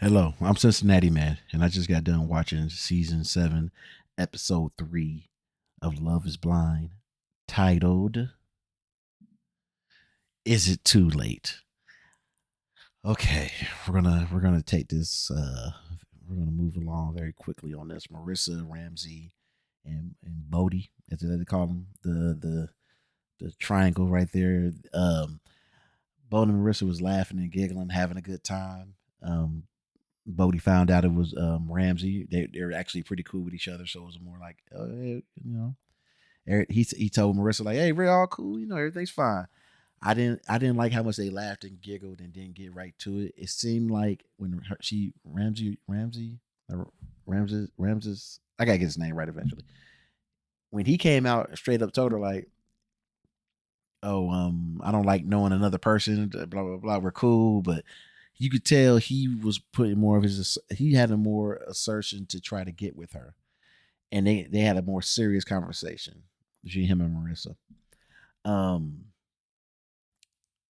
Hello, I'm Cincinnati Man, and I just got done watching season 7, episode 3 of Love is Blind, titled Is It Too Late? Okay, we're gonna take this we're gonna move along very quickly on this. Marissa, Ramsey, and Bodie, as they call them, the triangle right there. Bodie and Marissa was laughing and giggling, having a good time. Bodie found out it was Ramsey. They're actually pretty cool with each other, so it was more like, hey, he told Marissa like, "Hey, we're all cool, everything's fine." I didn't like how much they laughed and giggled and didn't get right to it. It seemed like when she Ramses, I gotta get his name right eventually. When he came out, straight up told her like, "Oh, I don't like knowing another person. Blah blah blah. We're cool," but you could tell he was putting more of he had a more assertion to try to get with her, and they had a more serious conversation between him and Marissa. Um,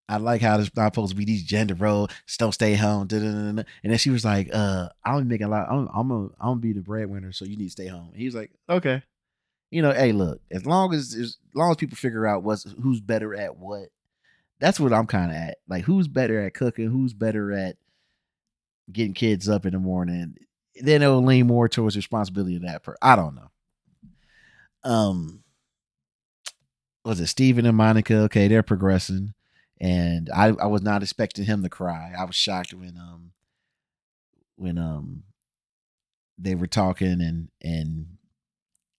I like how there's not supposed to be these gender roles. Just don't stay home. And then she was like, "I'm making a lot. I'm gonna be the breadwinner, so you need to stay home." And he was like, "Okay." Hey, look, as long as people figure out who's better at what, that's what I'm kind of at. Like, who's better at cooking? Who's better at getting kids up in the morning? Then it'll lean more towards the responsibility of that person. I don't know. Um, was it Steven and Monica? Okay, they're progressing, and I was not expecting him to cry. I was shocked when they were talking and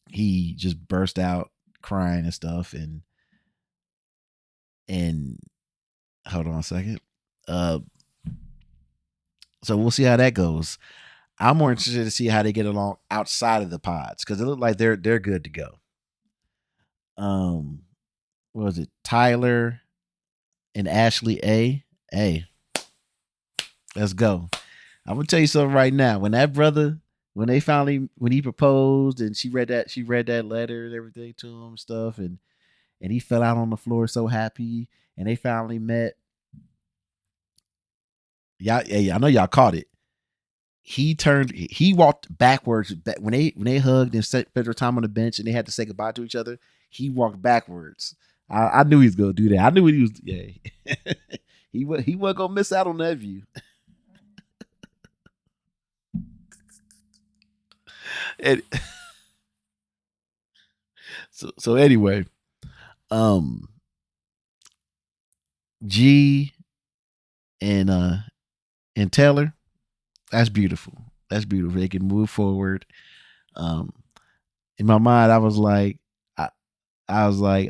he just burst out crying and stuff and hold on a second. Uh, so we'll see how that goes. I'm more interested to see how they get along outside of the pods because it looked like they're good to go. Um, what was it? Tyler and Ashley A. Hey, let's go. I'm gonna tell you something right now. When he proposed and she read that letter and everything to him and stuff and he fell out on the floor so happy and they finally met. Y'all, hey, I know y'all caught it. He walked backwards when they hugged and spent their time on the bench and they had to say goodbye to each other. He walked backwards. I knew he was gonna do that. I knew he was. Yeah, he wasn't gonna miss out on that view. And so anyway, um, G and and Taylor, that's beautiful. That's beautiful. They can move forward. Um, in my mind, I, I was like,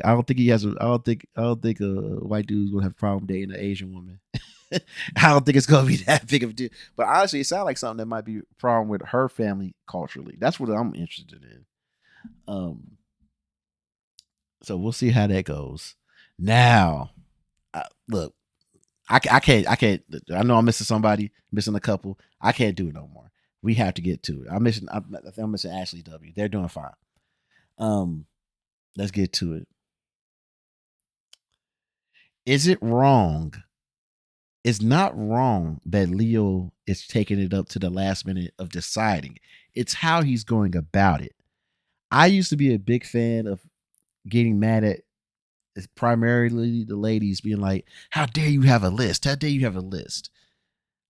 I don't think he has. I don't think a white dude's gonna have a problem dating an Asian woman. I don't think it's gonna be that big of a deal. But honestly, it sounds like something that might be a problem with her family culturally. That's what I'm interested in. Um, so we'll see how that goes. Now, look, I can't. I know I'm missing somebody, missing a couple. I can't do it no more. We have to get to it. I think I'm missing Ashley W. They're doing fine. Um, let's get to it. Is it wrong? It's not wrong that Leo is taking it up to the last minute of deciding. It's how he's going about it. I used to be a big fan of getting mad at primarily the ladies being like, "How dare you have a list? How dare you have a list?"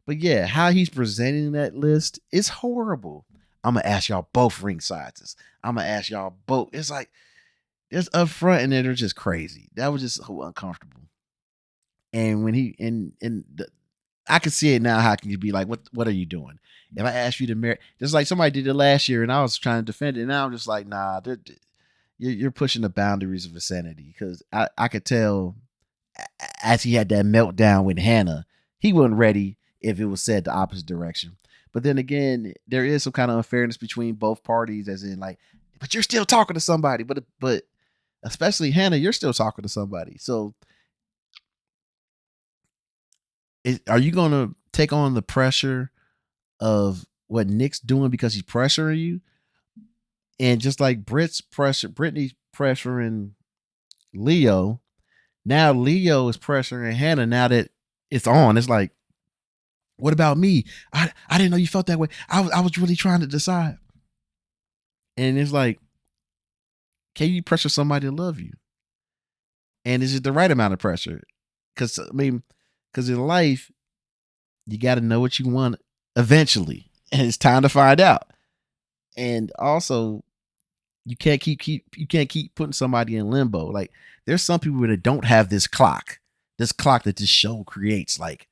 But yeah, how he's presenting that list is horrible. I'm gonna ask y'all both ring sizes. I'm gonna ask y'all both. It's like there's upfront and then they're just crazy. That was just so uncomfortable. And when he I can see it now. How can you be like, what are you doing? If I ask you to marry, just like somebody did it last year, and I was trying to defend it, and now I'm just like, nah, you're pushing the boundaries of insanity because I could tell as he had that meltdown with Hannah, he wasn't ready if it was said the opposite direction. But then again, there is some kind of unfairness between both parties, as in like, but you're still talking to somebody, but especially Hannah, you're still talking to somebody. So, are you going to take on the pressure of what Nick's doing because he's pressuring you? And just like Brittany's pressuring Leo, now Leo is pressuring Hannah. Now that it's on, it's like What about me? I didn't know you felt that way. I was really trying to decide. And it's like, can you pressure somebody to love you? And is it the right amount of pressure? Because because in life, you got to know what you want eventually, and it's time to find out. And also, you can't keep putting somebody in limbo. Like, there's some people that don't have this clock that this show creates. Like,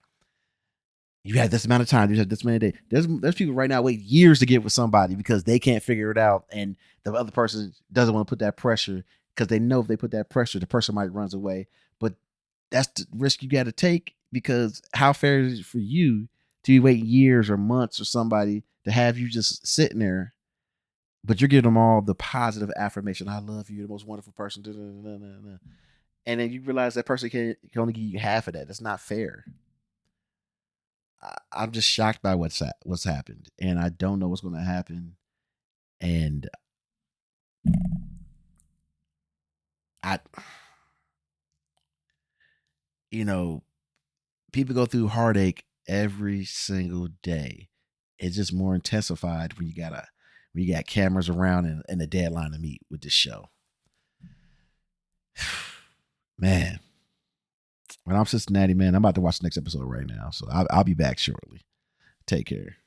you had this amount of time, you had this many days. There's people right now wait years to get with somebody because they can't figure it out, and the other person doesn't want to put that pressure because they know if they put that pressure, the person might runs away. But that's the risk you got to take, because how fair is it for you to wait years or months for somebody to have you just sitting there, but you're giving them all the positive affirmation. I love you, the most wonderful person. Da, da, da, da, da. And then you realize that person can only give you half of that. That's not fair. I'm just shocked by what's happened, and I don't know what's going to happen. And I, you know, people go through heartache every single day. It's just more intensified when you got cameras around and a deadline to meet with this show. Man, when I'm Cincinnati, man, I'm about to watch the next episode right now, so I'll be back shortly. Take care.